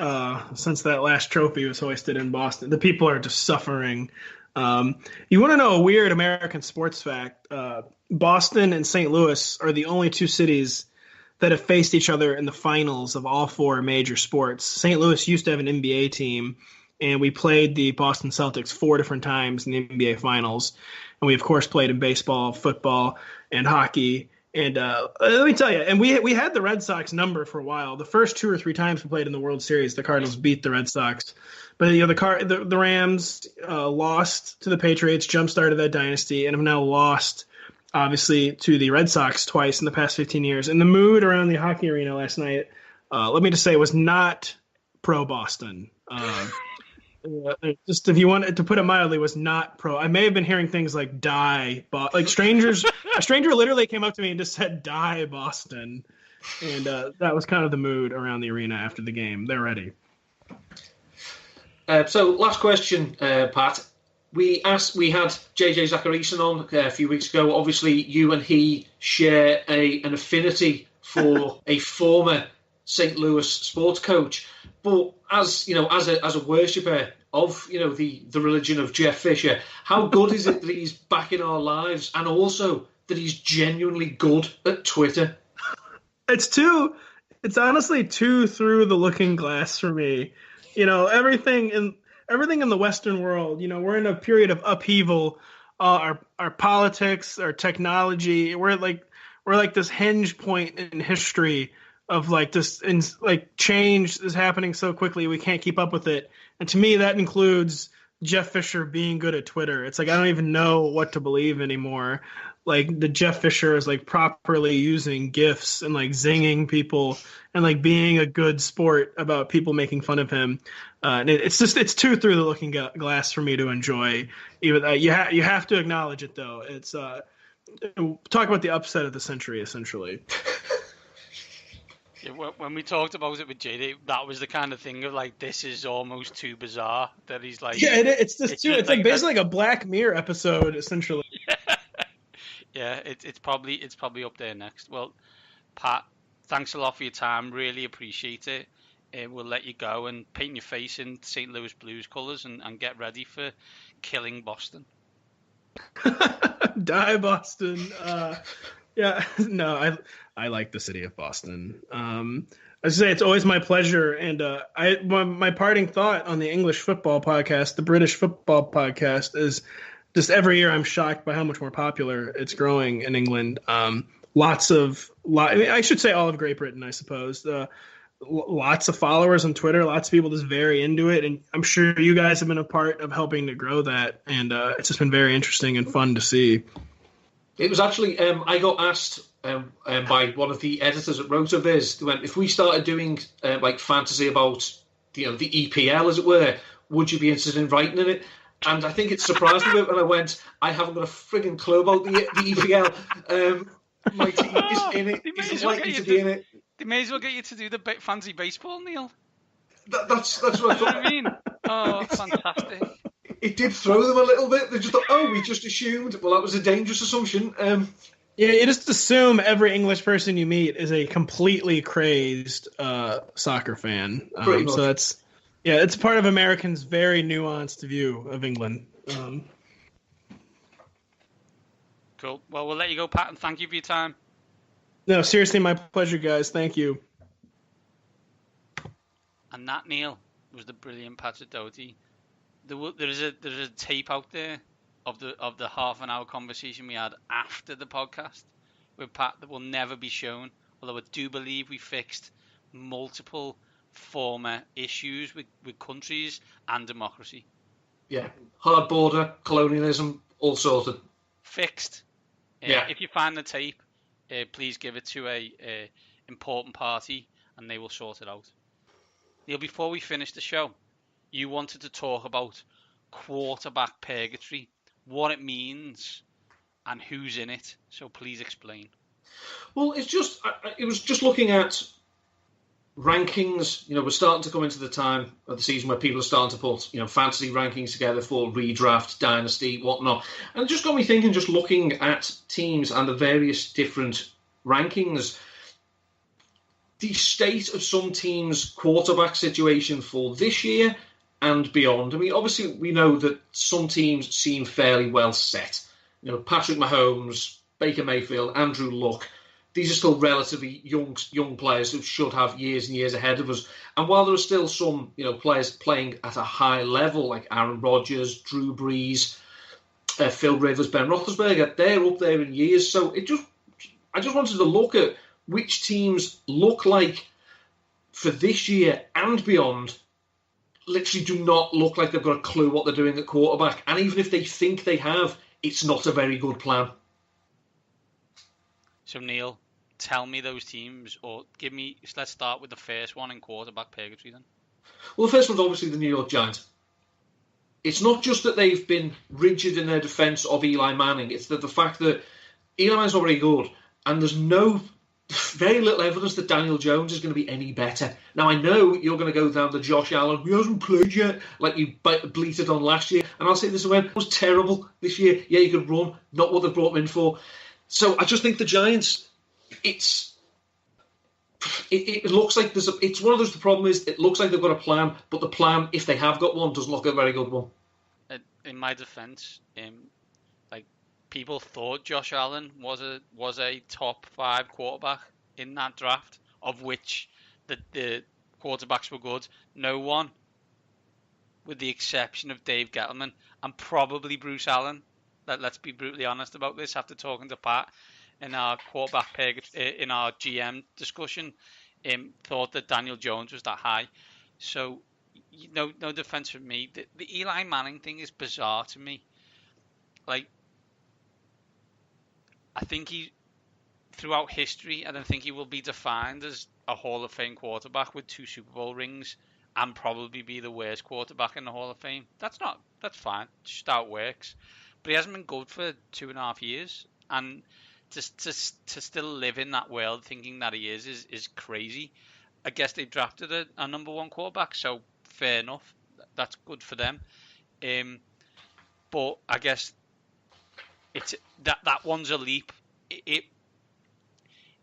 since that last trophy was hoisted in Boston. The people are just suffering. You want to know a weird American sports fact? Boston and St. Louis are the only two cities that have faced each other in the finals of all four major sports. St. Louis used to have an NBA team, and we played the Boston Celtics 4 different times in the NBA finals. And we, of course, played in baseball, football, and hockey. And let me tell you, and we had the Red Sox number for a while. The first 2 or 3 times we played in the World Series, the Cardinals beat the Red Sox. But the Rams lost to the Patriots, jump-started that dynasty, and have now lost, obviously, to the Red Sox twice in the past 15 years. And the mood around the hockey arena last night, let me just say, was not pro-Boston. Just if you want to put it mildly, was not pro. I may have been hearing things like "die," like strangers. A stranger literally came up to me and just said "die, Boston," and that was kind of the mood around the arena after the game. They're ready. So, last question, Pat. We had JJ Zachariason on a few weeks ago. Obviously, you and he share an affinity for a former St. Louis sports coach. But as a worshipper of the religion of Jeff Fisher, how good is it that he's back in our lives, and also that he's genuinely good at Twitter? It's honestly too through the looking glass for me. Everything in the Western world. We're in a period of upheaval. Our politics, our technology. We're like this hinge point in history of change is happening so quickly we can't keep up with it. And to me, that includes Jeff Fisher being good at Twitter. It's like I don't even know what to believe anymore. Like the Jeff Fisher is like properly using GIFs and like zinging people and like being a good sport about people making fun of him. And it's too through the looking glass for me to enjoy. Even you have to acknowledge it though. It's talk about the upset of the century essentially. Yeah, when we talked about it with JD, that was the kind of thing of like, this is almost too bizarre that he's like. Yeah, it's like basically like a Black Mirror episode, essentially. Yeah, it's probably up there next. Well, Pat, thanks a lot for your time. Really appreciate it. We'll let you go and paint your face in St. Louis Blues colours and get ready for killing Boston. Die, Boston. Yeah, no, I like the city of Boston. I say it's always my pleasure, and my parting thought on the English football podcast, the British football podcast, is just every year I'm shocked by how much more popular it's growing in England. I should say all of Great Britain, I suppose. Lots of followers on Twitter, lots of people just very into it, and I'm sure you guys have been a part of helping to grow that, and it's just been very interesting and fun to see. It was actually, I got asked by one of the editors at RotoViz, if we started doing like fantasy about the EPL, as it were, would you be interested in writing in it? And I think it surprised me when I went, I haven't got a frigging clue about the EPL. My team is in it. It's likely to be in it. They may as well get you to do the fancy baseball, Neil. That's what I thought. You know what I mean? Oh, fantastic. It did throw them a little bit. They just thought, we just assumed. Well, that was a dangerous assumption. Yeah, you just assume every English person you meet is a completely crazed soccer fan. So it's part of Americans' very nuanced view of England. Cool. Well, we'll let you go, Pat, and thank you for your time. No, seriously, my pleasure, guys. Thank you. And that, Neil, was the brilliant Patrick Daugherty. There's a tape out there of the half an hour conversation we had after the podcast with Pat that will never be shown. Although I do believe we fixed multiple former issues with countries and democracy. Yeah, hard border, colonialism, all sorted. Fixed. Yeah. If you find the tape, please give it to a important party, and they will sort it out. Neil, before we finish the show, you wanted to talk about quarterback purgatory, what it means, and who's in it. So please explain. Well, it was just looking at rankings. We're starting to come into the time of the season where people are starting to put, fantasy rankings together for redraft, dynasty, whatnot. And it just got me thinking, just looking at teams and the various different rankings, the state of some teams' quarterback situation for this year and beyond. I mean, obviously, we know that some teams seem fairly well set. Patrick Mahomes, Baker Mayfield, Andrew Luck. These are still relatively young players who should have years and years ahead of us. And while there are still some, players playing at a high level, like Aaron Rodgers, Drew Brees, Phil Rivers, Ben Roethlisberger, they're up there in years. So I just wanted to look at which teams look like for this year and beyond literally do not look like they've got a clue what they're doing at quarterback. And even if they think they have, it's not a very good plan. So, Neil, tell me those teams, or let's start with the first one in quarterback purgatory then. Well, the first one's obviously the New York Giants. It's not just that they've been rigid in their defence of Eli Manning, it's that the fact that Eli Manning's not very good, and there's very little evidence that Daniel Jones is going to be any better. Now, I know you're going to go down the Josh Allen, he hasn't played yet, like you bleated on last year, and I'll say this again, it was terrible this year. Yeah, he could run, not what they brought him in for. So I just think the Giants, it looks like it's one of those, the problem is it looks like they've got a plan, but the plan, if they have got one, doesn't look a very good one. In my defence, people thought Josh Allen was a top 5 quarterback in that draft, of which the quarterbacks were good. No one, with the exception of Dave Gettleman and probably Bruce Allen, let's be brutally honest about this, after talking to Pat in our in our GM discussion, thought that Daniel Jones was that high. So, no defense from me. The Eli Manning thing is bizarre to me. Like, I think throughout history, I don't think he will be defined as a Hall of Fame quarterback with 2 Super Bowl rings and probably be the worst quarterback in the Hall of Fame. That's fine. It's just how it works. But he hasn't been good for 2.5 years, and to still live in that world thinking that he is crazy. I guess they drafted a number 1 quarterback, so fair enough. That's good for them. But I guess it's that one's a leap.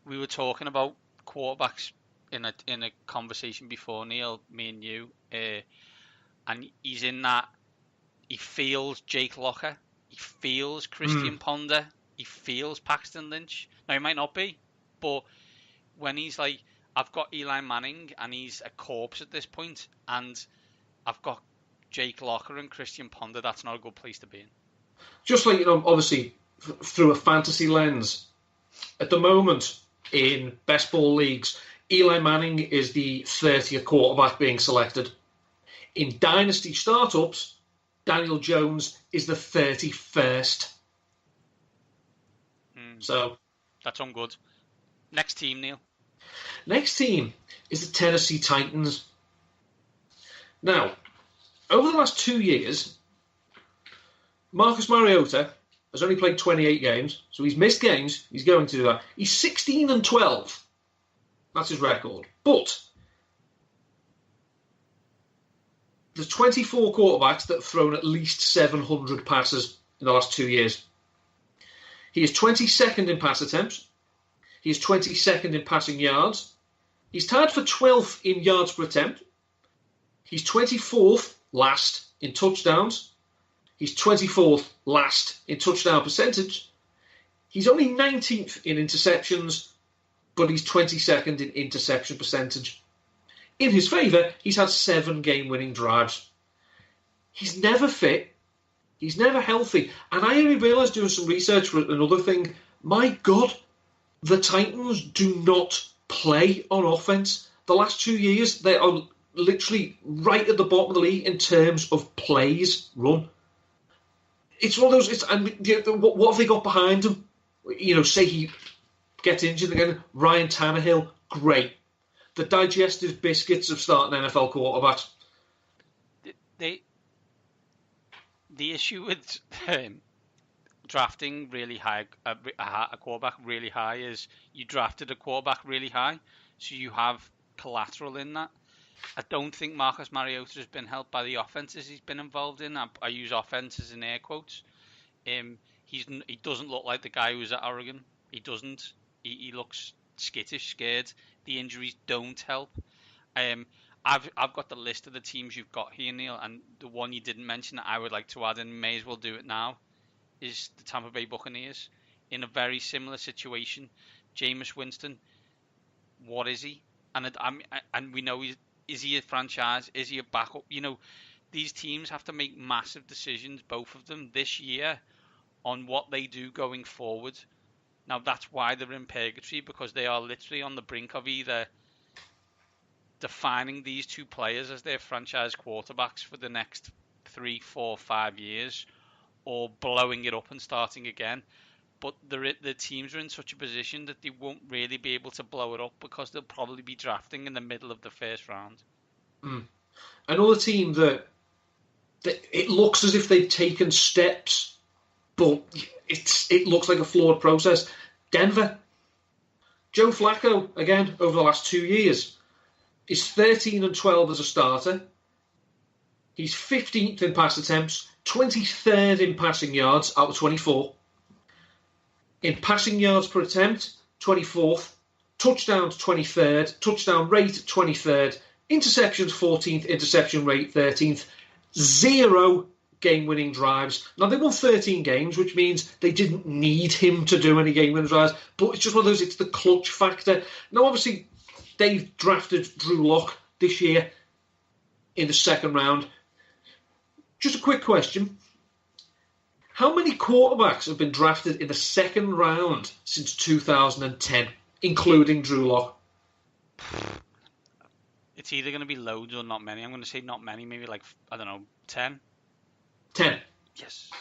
We were talking about quarterbacks in a conversation before, Neil, me and you, and he's in that. He feels Jake Locker. He feels Christian Ponder. He feels Paxton Lynch. Now, he might not be, but when he's like, I've got Eli Manning and he's a corpse at this point, and I've got Jake Locker and Christian Ponder, that's not a good place to be in. Just like, obviously, through a fantasy lens, at the moment in best ball leagues, Eli Manning is the 30th quarterback being selected. In dynasty startups, Daniel Jones is the 31st. So that's on good. Next team, Neil. Next team is the Tennessee Titans. Now, over the last 2 years, Marcus Mariota has only played 28 games, so he's missed games. He's going to do that. He's 16-12. That's his record. But there's 24 quarterbacks that have thrown at least 700 passes in the last 2 years. He is 22nd in pass attempts. He is 22nd in passing yards. He's tied for 12th in yards per attempt. He's 24th last in touchdowns. He's 24th last in touchdown percentage. He's only 19th in interceptions, but he's 22nd in interception percentage. In his favour, he's had 7 game-winning drives. He's never fit. He's never healthy. And I only realised doing some research for another thing, my God, the Titans do not play on offence. the last 2 years, they are literally right at the bottom of the league in terms of plays run. It's one of those. What have they got behind him? Say he gets injured again. Ryan Tannehill, great. The digestive biscuits of starting NFL quarterbacks. The issue with drafting really high, a quarterback really high, is you drafted a quarterback really high, so you have collateral in that. I don't think Marcus Mariota has been helped by the offenses he's been involved in. I use offenses in air quotes. He doesn't look like the guy who was at Oregon. He doesn't. He looks skittish, scared. The injuries don't help. I've got the list of the teams you've got here, Neil, and the one you didn't mention that I would like to add, and may as well do it now, is the Tampa Bay Buccaneers in a very similar situation. Jameis Winston, what is he? And we know is he a franchise? Is he a backup? These teams have to make massive decisions, both of them, this year on what they do going forward. Now, that's why they're in purgatory, because they are literally on the brink of either defining these two players as their franchise quarterbacks for the next 3, 4, 5 years, or blowing it up and starting again. But the teams are in such a position that they won't really be able to blow it up, because they'll probably be drafting in the middle of the first round. Another team that it looks as if they've taken steps, but it looks like a flawed process. Denver. Joe Flacco, again, over the last 2 years, is 13-12 as a starter. He's 15th in pass attempts, 23rd in passing yards out of 24. In passing yards per attempt, 24th. Touchdowns, 23rd. Touchdown rate, 23rd. Interceptions, 14th. Interception rate, 13th. 0 game-winning drives. Now, they won 13 games, which means they didn't need him to do any game-winning drives, but it's just one of those, it's the clutch factor. Now, obviously, they've drafted Drew Lock this year in the second round. Just a quick question. How many quarterbacks have been drafted in the second round since 2010, including Drew Lock? It's either going to be loads or not many. I'm going to say not many, maybe 10. 10. Yes.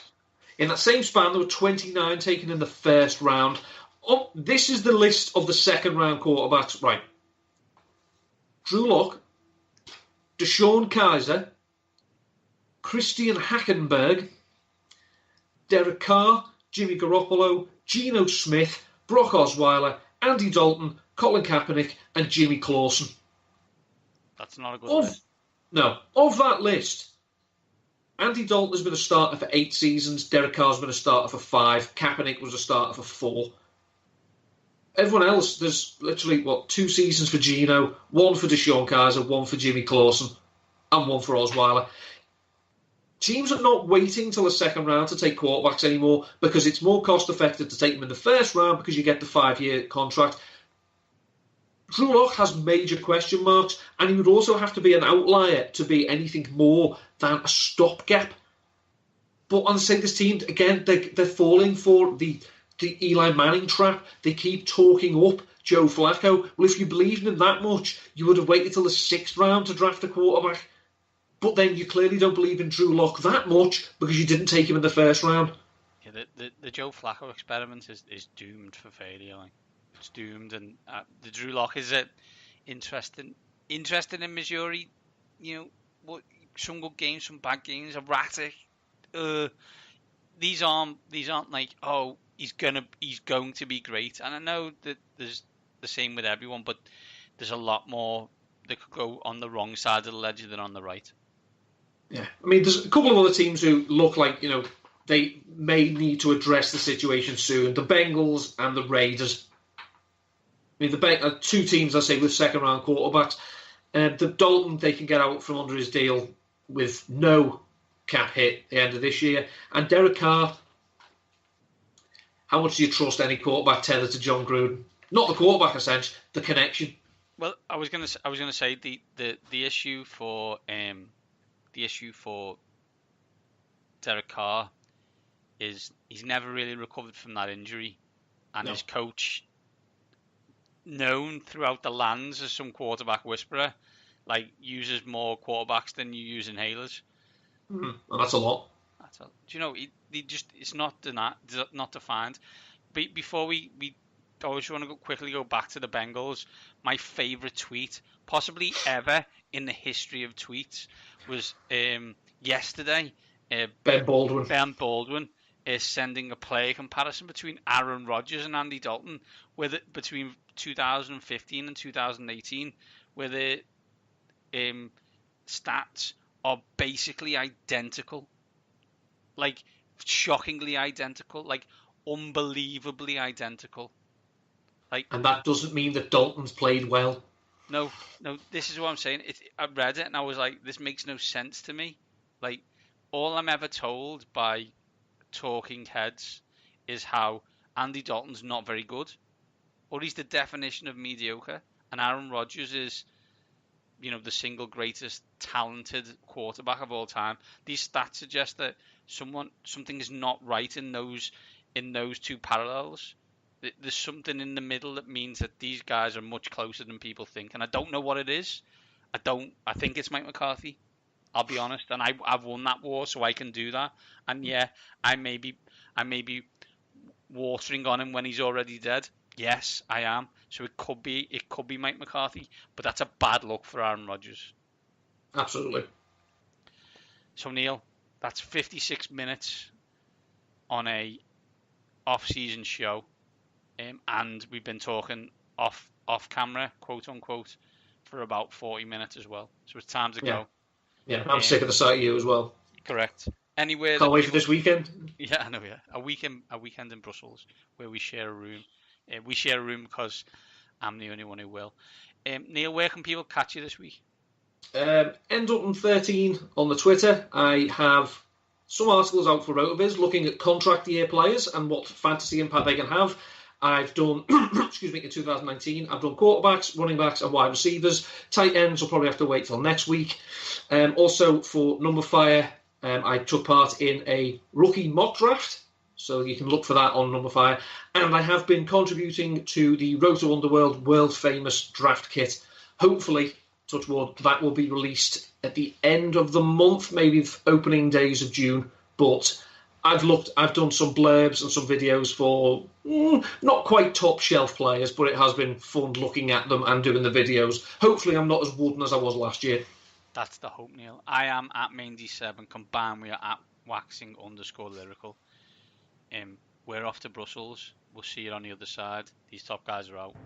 In that same span, there were 29 taken in the first round. Oh, this is the list of the second round quarterbacks. Right. Drew Lock, Deshaun Kaiser, Christian Hackenberg, Derek Carr, Jimmy Garoppolo, Geno Smith, Brock Osweiler, Andy Dalton, Colin Kaepernick, and Jimmy Clausen. That's not a good list. No. Of that list, Andy Dalton has been a starter for 8 seasons. Derek Carr's been a starter for 5. Kaepernick was a starter for 4. Everyone else, there's literally, 2 seasons for Geno, 1 for Deshaun Kaiser, 1 for Jimmy Clausen, and 1 for Osweiler. Teams are not waiting till the second round to take quarterbacks anymore, because it's more cost-effective to take them in the first round because you get the 5-year contract. Drew Lock has major question marks, and he would also have to be an outlier to be anything more than a stopgap. But on the side, this team, again, they're falling for the Eli Manning trap. They keep talking up Joe Flacco. Well, if you believed in him that much, you would have waited till the 6th round to draft a quarterback. But then you clearly don't believe in Drew Lock that much because you didn't take him in the first round. Yeah, the Joe Flacco experiment is doomed for failure. It's doomed, and the Drew Lock is interesting in Missouri. Some good games, some bad games, erratic. These aren't like, oh, he's going to be great. And I know that there's the same with everyone, but there's a lot more that could go on the wrong side of the ledger than on the right. Yeah, I mean, there's a couple of other teams who look like they may need to address the situation soon. The Bengals and the Raiders. I mean, the 2 teams, I say, with second-round quarterbacks. The Dalton, they can get out from under his deal with no cap hit at the end of this year. And Derek Carr, how much do you trust any quarterback tethered to John Gruden? Not the quarterback, essentially, the connection. Well, I was gonna say the issue for Derek Carr is he's never really recovered from that injury, and his coach known throughout the lands as some quarterback whisperer, like uses more quarterbacks than you use inhalers. And that's a lot. Do you know? He just it's not not defined. Before we I just want to quickly go back to the Bengals. My favorite tweet, possibly ever in the history of tweets, was yesterday. Ben Baldwin. Ben Baldwin is sending a player comparison between Aaron Rodgers and Andy Dalton, between 2015 and 2018, where the stats are basically identical, like shockingly identical, like unbelievably identical. Like, and that doesn't mean that Dalton's played well. No, this is what I'm saying. I read it and I was like, this makes no sense to me. Like, all I'm ever told by talking heads is how Andy Dalton's not very good, or he's the definition of mediocre, and Aaron Rodgers is, the single greatest talented quarterback of all time. These stats suggest that something is not right in those two parallels. There's something in the middle that means that these guys are much closer than people think, and I don't know what it is. I think it's Mike McCarthy. I'll be honest, and I've won that war, so I can do that. And yeah, I may be watering on him when he's already dead. Yes, I am. So it could be Mike McCarthy, but that's a bad look for Aaron Rodgers. Absolutely. So Neil, that's 56 minutes on a off-season show. And we've been talking off camera, quote unquote, for about 40 minutes as well. So it's time to go. Yeah, I'm sick of the sight of you as well. Correct. Anywhere. Can't wait for this weekend. Yeah, I know. Yeah, a weekend in Brussels where we share a room. We share a room because I'm the only one who will. Neil, where can people catch you this week? Endulton13 on the Twitter. I have some articles out for Rotoviz looking at contract year players and what fantasy impact they can have. I've done, in 2019, I've done quarterbacks, running backs, and wide receivers. Tight ends will probably have to wait till next week. Also, for Number Fire, I took part in a rookie mock draft, so you can look for that on Number Fire. And I have been contributing to the Roto Underworld world-famous draft kit. Hopefully, touch wood, that will be released at the end of the month, maybe the opening days of June, but I've done some blurbs and some videos for not quite top shelf players, but it has been fun looking at them and doing the videos. Hopefully I'm not as wooden as I was last year. That's the hope, Neil. I am at Main-D7, combined we are at Waxing_Lyrical. We're off to Brussels. We'll see you on the other side. These top guys are out.